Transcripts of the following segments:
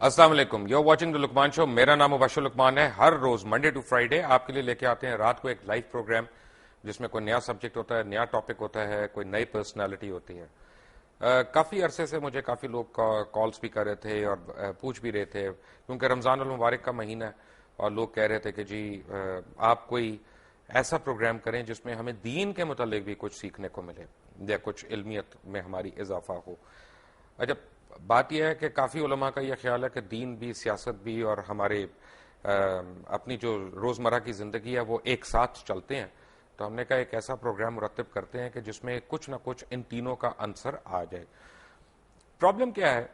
السلام علیکم، you watching the لقمان شو. میرا نام مبشر لقمان ہے. ہر روز منڈے ٹو فرائیڈے آپ کے لیے لے کے آتے ہیں رات کو ایک لائیو پروگرام جس میں کوئی نیا سبجیکٹ ہوتا ہے، نیا ٹاپک ہوتا ہے، کوئی نئی پرسنالٹی ہوتی ہے. کافی عرصے سے مجھے کافی لوگ کالز بھی کر رہے تھے اور پوچھ بھی رہے تھے کیونکہ رمضان المبارک کا مہینہ ہے اور لوگ کہہ رہے تھے کہ جی آپ کوئی ایسا پروگرام کریں جس میں ہمیں دین کے متعلق بھی کچھ سیکھنے کو ملے یا کچھ علمیت میں ہماری اضافہ ہو. اچھا، بات یہ ہے کہ کافی علماء کا یہ خیال ہے کہ دین بھی، سیاست بھی اور ہمارے اپنی جو روزمرہ کی زندگی ہے وہ ایک ساتھ چلتے ہیں. تو ہم نے کہا ایک ایسا پروگرام مرتب کرتے ہیں کہ جس میں کچھ نہ کچھ ان تینوں کا عنصر آ جائے. پرابلم کیا ہے،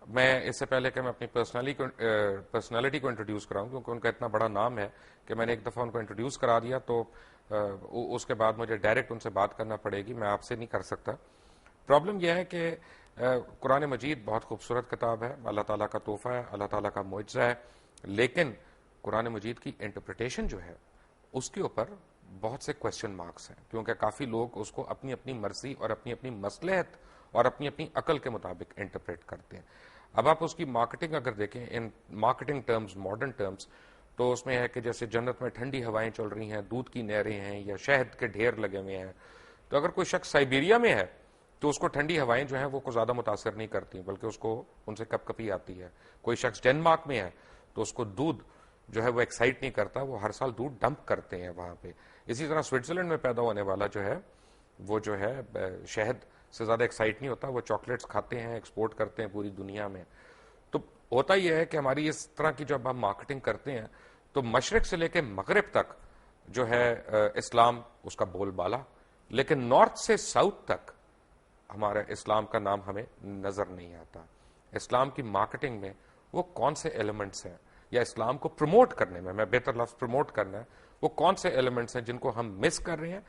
میں اس سے پہلے کہ میں اپنی پرسنالٹی کو انٹروڈیوس کراؤں کیونکہ ان کا اتنا بڑا نام ہے کہ میں نے ایک دفعہ ان کو انٹروڈیوس کرا دیا تو اس کے بعد مجھے ڈائریکٹ ان سے بات کرنا پڑے گی، میں آپ سے نہیں کر سکتا. پرابلم یہ ہے کہ قرآن مجید بہت خوبصورت کتاب ہے، اللہ تعالیٰ کا تحفہ ہے، اللہ تعالیٰ کا معجزہ ہے، لیکن قرآن مجید کی انٹرپریٹیشن جو ہے اس کے اوپر بہت سے کوسچن مارکس ہیں کیونکہ کافی لوگ اس کو اپنی اپنی مرضی اور اپنی اپنی مصلحت اور اپنی اپنی عقل کے مطابق انٹرپریٹ کرتے ہیں. اب آپ اس کی مارکیٹنگ اگر دیکھیں in marketing terms, modern terms, تو اس میں ہے کہ جیسے جنت میں ٹھنڈی ہوائیں چل رہی ہیں، دودھ کی نہریں ہیں یا شہد کے ڈھیر لگے ہوئے ہیں. تو اگر کوئی شخص سائبیریا میں ہے تو اس کو ٹھنڈی ہوائیں جو ہیں وہ کو زیادہ متاثر نہیں کرتی بلکہ اس کو ان سے کپ کپی آتی ہے. کوئی شخص ڈینمارک میں ہے تو اس کو دودھ جو ہے وہ ایکسائٹ نہیں کرتا، وہ ہر سال دودھ ڈمپ کرتے ہیں وہاں پہ. اسی طرح سوئٹزرلینڈ میں پیدا ہونے والا جو ہے وہ جو ہے شہد سے زیادہ ایکسائٹ نہیں ہوتا، وہ چاکلیٹس کھاتے ہیں، ایکسپورٹ کرتے ہیں پوری دنیا میں. تو ہوتا یہ ہے کہ ہماری اس طرح کی جب ہم مارکیٹنگ کرتے ہیں تو مشرق سے لے کے مغرب تک جو ہے اسلام اس کا بول بالا، لیکن نارتھ سے ساؤتھ تک ہمارا اسلام کا نام ہمیں نظر نہیں آتا. اسلام کی مارکیٹنگ میں وہ کون سے ایلیمنٹس ہیں یا اسلام کو پروموٹ کرنے میں بہتر لفظ پروموٹ کرنا ہے، وہ کون سے ایلیمنٹس ہیں جن کو ہم مس کر رہے ہیں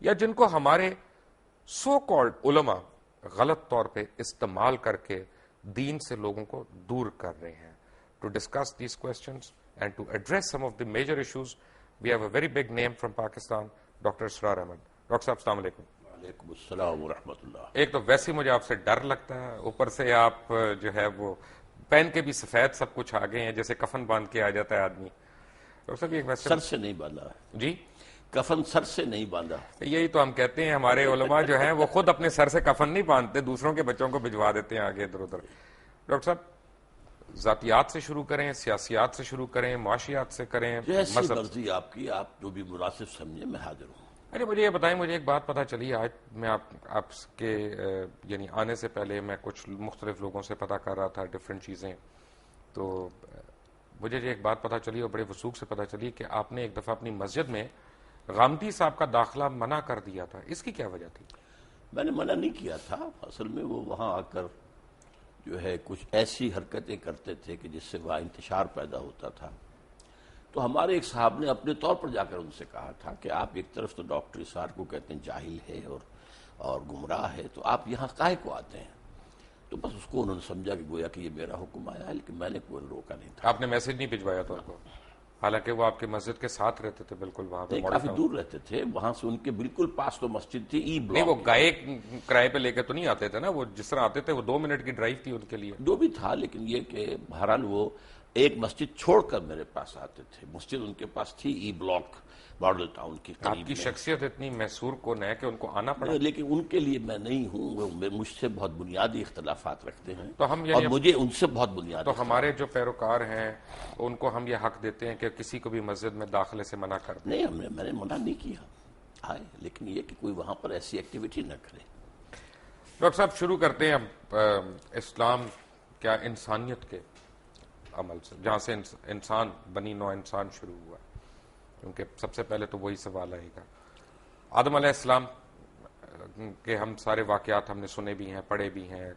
یا جن کو ہمارے سو کالڈ علماء غلط طور پہ استعمال کر کے دین سے لوگوں کو دور کر رہے ہیں. To discuss these questions and to address some of the major issues we have a very big name from Pakistan, doctor Israr Ahmad. Doctor صاحب السلام علیکم. وعلیکم السلام ورحمۃ اللہ. ایک تو ویسے مجھے آپ سے ڈر لگتا ہے، اوپر سے آپ جو ہے وہ پہن کے بھی سفید سب کچھ آ گئے ہیں جیسے کفن باندھ کے آ جاتا ہے آدمی. ڈاکٹر صاحب ایک ویسے سر سے نہیں باندھا جی کفن، سر سے نہیں باندھا. یہی تو ہم کہتے ہیں ہمارے علماء جو ہیں وہ خود اپنے سر سے کفن نہیں باندھتے، دوسروں کے بچوں کو بھجوا دیتے ہیں آگے ادھر ادھر. ڈاکٹر صاحب ذاتیات سے شروع کریں، سیاسیات سے شروع کریں، معاشیات سے کریں، جیسی مذہب. مرضی آپ کی، آپ جو بھی مناسب سمجھے میں حاضر ہوں. ارے مجھے یہ بتائیں، مجھے ایک بات پتہ چلی آج میں آپ کے یعنی آنے سے پہلے میں کچھ مختلف لوگوں سے پتہ کر رہا تھا ڈفرینٹ چیزیں، تو مجھے یہ ایک بات پتہ چلی اور بڑے وثوق سے پتہ چلی کہ آپ نے ایک دفعہ اپنی مسجد میں غامدی صاحب کا داخلہ منع کر دیا تھا. اس کی کیا وجہ تھی؟ میں نے منع نہیں کیا تھا، اصل میں وہ وہاں آ کر جو ہے کچھ ایسی حرکتیں کرتے تھے کہ جس سے وہاں انتشار پیدا ہوتا تھا. تو ہمارے ایک صاحب نے اپنے طور پر جا کر ان سے کہا تھا کہ آپ ایک طرف تو ڈاکٹر اسرار کو کہتے ہیں جاہل ہے اور گمراہ ہے، تو آپ یہاں کاہے کو آتے ہیں؟ تو بس اس کو انہوں نے سمجھا کہ گویا کہ یہ میرا حکم آیا ہے، لیکن میں نے کوئی روکا نہیں تھا. آپ نے میسج نہیں بھجوایا تھا ان کو؟ حالانکہ وہ آپ کے مسجد کے ساتھ رہتے تھے بالکل وہاں پہ. کافی دور رہتے تھے، وہاں سے ان کے بالکل پاس تو مسجد تھی ای نہیں، وہ بلاک. گائے کرائے پہ لے کے تو نہیں آتے تھے نا، وہ جس طرح آتے تھے وہ 2 منٹ کی ڈرائیو تھی ان کے لیے. جو بھی تھا، لیکن یہ کہ بہرحال وہ ایک مسجد چھوڑ کر میرے پاس آتے تھے. مسجد ان کے پاس تھی ای بلاک ماڈل ٹاؤن کی آپ قریب کی میں. شخصیت اتنی محصور کن ہے کہ ان کو آنا پڑا. لیکن ان کے لیے میں نہیں ہوں، وہ مجھ سے بہت بنیادی اختلافات رکھتے ہیں تو ہم اور مجھے ان سے بہت بنیادی. تو ہمارے جو پیروکار ہیں ان کو ہم یہ حق دیتے ہیں کہ کسی کو بھی مسجد میں داخلے سے منع کر دیں. نہیں، میں نے منع نہیں کیا آئے، لیکن یہ کہ کوئی وہاں پر ایسی ایکٹیویٹی نہ کرے. ڈاکٹر صاحب شروع کرتے ہیں اب اسلام کیا انسانیت کے عمل سے، جہاں سے انسان بنی نوع انسان شروع ہوا، کیونکہ سب سے پہلے تو وہی سوال آئے گا. آدم علیہ السلام کے ہم سارے واقعات ہم نے سنے بھی ہیں، پڑھے بھی ہیں.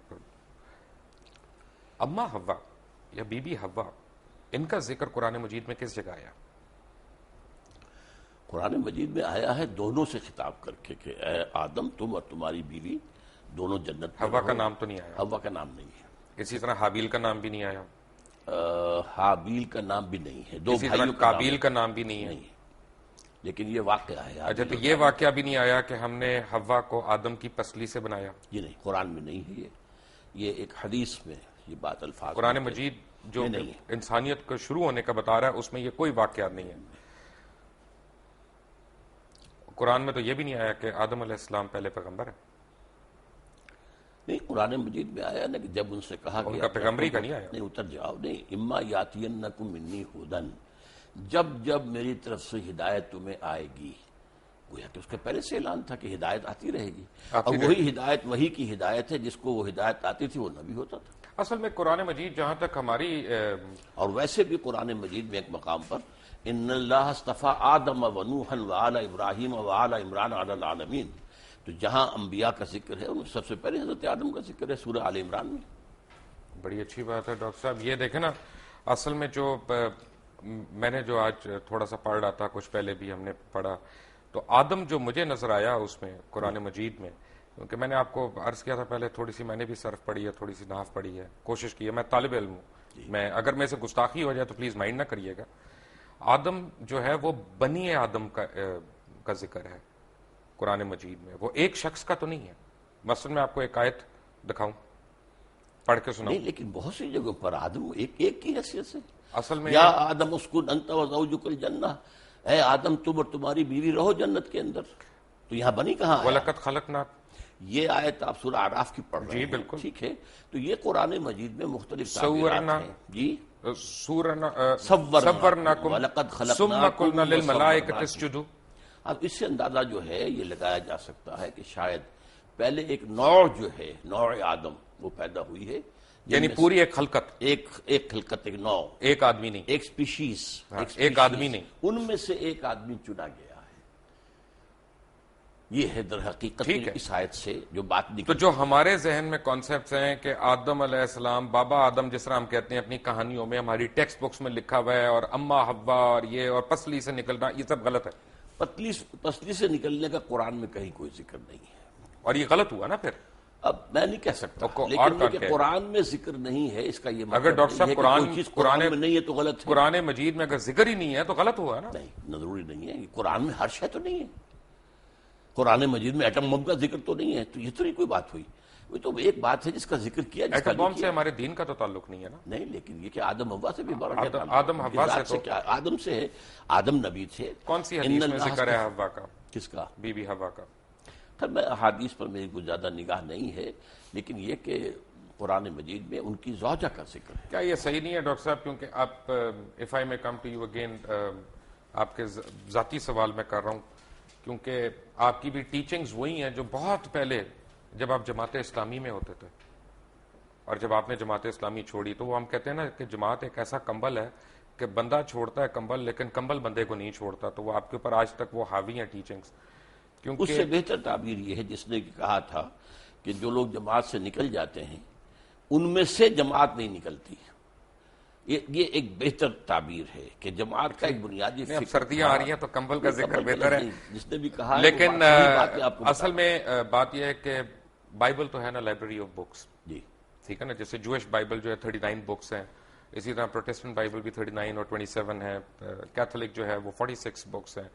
اما حوا یا بی بی حوا، ان کا ذکر قرآن مجید میں کس جگہ آیا؟ قرآن مجید میں آیا ہے دونوں سے خطاب کر کے کہ اے آدم، تم اور تمہاری بیوی دونوں جنت میں حوا رہو. کا نام تو نہیں آیا. حوا کا نام نہیں ہے. اسی طرح حابیل کا نام بھی نہیں آیا. حابیل کا نام بھی نہیں ہے. دو اسی طرح بھائیوں قابیل کا نام بھی نہیں ہے. نہیں ہے، لیکن یہ واقعہ ہے. اچھا، تو یہ واقعہ بھی نہیں آیا کہ ہم نے حوا کو آدم کی پسلی سے بنایا؟ یہ نہیں، قرآن میں نہیں ہے. یہ ایک حدیث میں یہ بات الفاظ قرآن مجید جو انسانیت کو شروع ہونے کا بتا رہا ہے اس میں یہ کوئی واقعات نہیں ہے. قرآن میں تو یہ بھی نہیں آیا کہ آدم علیہ السلام پہلے پیغمبر ہے. نہیں، قرآن مجید میں آیا نا کہ جب ان سے کہا ان کا پیغمبری کا نہیں آیا. نہیں، اتر جاؤ. نہیں، اما یاتینکم منی ھدی، جب جب میری طرف سے ہدایت تمہیں آئے گی. گویا کہ اس کا پہلے سے اعلان تھا کہ ہدایت آتی رہے گی، اور وہی ہدایت وہی کی ہدایت ہے جس کو وہ ہدایت آتی تھی وہ نبی ہوتا تھا. اصل میں قرآن مجید جہاں تک ہماری اور ویسے بھی قرآن مجید میں ایک مقام پر ان اللہ اصطفیٰ آدم و نوحا وآل ابراہیم وآل عمران علی العالمین، تو جہاں انبیاء کا ذکر ہے ان میں سب سے پہلے حضرت آدم کا ذکر ہے سورہ آل عمران میں. بڑی اچھی بات ہے ڈاکٹر صاحب. یہ دیکھیں نا، اصل میں جو میں نے جو آج تھوڑا سا پڑھ رہا تھا، کچھ پہلے بھی ہم نے پڑھا، تو آدم جو مجھے نظر آیا اس میں قرآن مجید میں، کیونکہ میں نے آپ کو عرض کیا تھا پہلے، تھوڑی سی میں نے بھی صرف پڑھی ہے، تھوڑی سی نحو پڑھی ہے، کوشش کی ہے. میں طالب علم ہوں، میں اگر میں سے گستاخی ہو جائے تو پلیز مائنڈ نہ کریے گا. آدم جو ہے وہ بنی آدم کا ذکر ہے قرآن مجید میں، وہ ایک شخص کا تو نہیں ہے. مثلا میں آپ کو ایک آیت دکھاؤں، پڑھ کے سناؤں. نہیں، لیکن بہت سی جگہوں پر آدم ایک کی حیثیت سے، اصل میں یا آدم اسکن انت وزوجک الجنہ، اے آدم تم اور تمہاری بیوی رہو جنت کے اندر. تو یہاں بنی کہاں آیا؟ وَلَقَدْ خَلَقْنَا، یہ آیت آپ سورہ اعراف کی پڑھ رہے ہیں. جی بالکل، ٹھیک ہے. تو یہ قرآن مجید میں مختلف تعبیرات ہیں. جی، صورناکم وَلَقَدْ ثم قلنا للملائکۃ خلقناکم. اسجدوا. اب اس سے اندازہ جو ہے یہ لگایا جا سکتا ہے کہ شاید پہلے ایک نوع جو ہے، نوع آدم، وہ پیدا ہوئی ہے، یعنی پوری ایک خلقت، ایک خلقت، ایک نوع، ایک آدمی نہیں، ایک سپیشیز، ایک آدمی نہیں، ان میں سے ایک آدمی چنا گیا ہے. یہ ہے در حقیقت اس آیت سے جو بات نکلی. تو جو ہمارے ذہن میں کانسیپٹس ہیں کہ آدم علیہ السلام، بابا آدم جس طرح ہم کہتے ہیں اپنی کہانیوں میں، ہماری ٹیکسٹ بکس میں لکھا ہوا ہے، اور اما حوا اور یہ اور پسلی سے نکلنا، یہ سب غلط ہے. پسلی سے نکلنے کا قرآن میں کہیں کوئی ذکر نہیں ہے. اور یہ غلط ہوا نا پھر. اب میں نہیں کہہ سکتا، لیکن یہ کہ قرآن میں ذکر نہیں ہے اس کا یہ مطلب اگر ڈاکٹر صاحب قرآن میں نہیں ہے تو غلط ہے. قرآن مجید میں اگر ذکر ہی نہیں ہے تو غلط ہوا نا. نہیں، ضروری نہیں ہے. قرآن میں ہر شے تو نہیں ہے. قرآن مجید میں ایٹم بم کا ذکر تو نہیں ہے، تو یہ تو نہیں کوئی بات ہوئی. وہ تو ایک بات ہے جس کا ذکر کیا. ایٹم بم سے ہمارے دین کا تو تعلق نہیں ہے نا. نہیں، لیکن یہ کہ آدم حوا سے بھی بڑا آدم حوا سے تو آدم سے ہے. آدم نبی تھے. کون سی حدیث میں ذکر ہے حوا کا؟ کس کا؟ بی بی حوا کا. خیر، میں احادیث پر میری کوئی زیادہ نگاہ نہیں ہے، لیکن یہ کہ قرآن مجید میں ان کی زوجہ کا ذکر ہے. کیا یہ صحیح نہیں ہے ڈاکٹر صاحب؟ کیونکہ آپ اف آئی میں کم ٹو یو اگین، آپ کے ذاتی سوال میں کر رہا ہوں، کیونکہ آپ کی بھی ٹیچنگز وہی ہیں جو بہت پہلے جب آپ جماعت اسلامی میں ہوتے تھے، اور جب آپ نے جماعت اسلامی چھوڑی تو وہ ہم کہتے ہیں نا کہ جماعت ایک ایسا کمبل ہے کہ بندہ چھوڑتا ہے کمبل، لیکن کمبل بندے کو نہیں چھوڑتا. تو وہ آپ کے اوپر آج تک وہ حاوی ہیں ٹیچنگز. اس سے بہتر تعبیر یہ ہے جس نے کہا تھا کہ جو لوگ جماعت سے نکل جاتے ہیں ان میں سے جماعت نہیں نکلتی. یہ ایک بہتر تعبیر ہے کہ جماعت کا ایک بنیادی فکر. سردیاں آ رہی ہیں تو کمبل کا ذکر بہتر ہے، جس نے بھی کہا. لیکن اصل میں بات یہ ہے کہ بائبل تو ہے نا لائبریری آف بکس. جی ٹھیک ہے نا. جیسے جوش بائبل جو ہے 39 بکس ہیں، اسی طرح پروٹسٹنٹ بائبل بھی 39 اور 27 ہے، کیتھولک جو ہے وہ 46 بکس ہیں.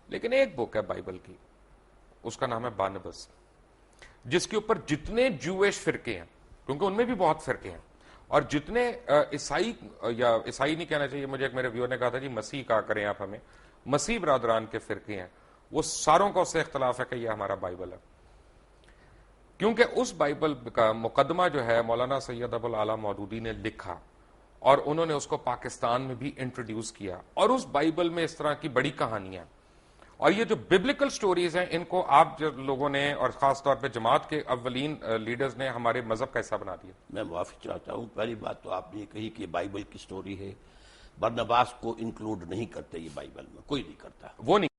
لیکن ایک بک ہے بائبل کی، اس کا نام ہے بارنباس، جس کے اوپر جتنے جوش فرقے ہیں، کیونکہ ان میں بھی بہت فرقے ہیں، اور جتنے عیسائی، یا عیسائی نہیں کہنا چاہیے، مجھے ایک میرے ویور نے کہا تھا جی مسیح کہا کریں آپ ہمیں، مسیح برادران کے فرقے ہیں، وہ ساروں کا اس سے اختلاف ہے کہ یہ ہمارا بائبل ہے. کیونکہ اس بائبل کا مقدمہ جو ہے مولانا سید ابو الاعلی مودودی نے لکھا، اور انہوں نے اس کو پاکستان میں بھی انٹروڈیوس کیا، اور اس بائبل میں اس طرح کی بڑی کہانیاں، اور یہ جو ببلیکل سٹوریز ہیں ان کو آپ جو لوگوں نے، اور خاص طور پہ جماعت کے اولین لیڈرز نے، ہمارے مذہب کا حصہ بنا دیا. میں معافی چاہتا ہوں. پہلی بات تو آپ نے کہی کہ بائبل کی سٹوری ہے، برنباس کو انکلوڈ نہیں کرتے یہ بائبل میں، کوئی نہیں کرتا. وہ نہیں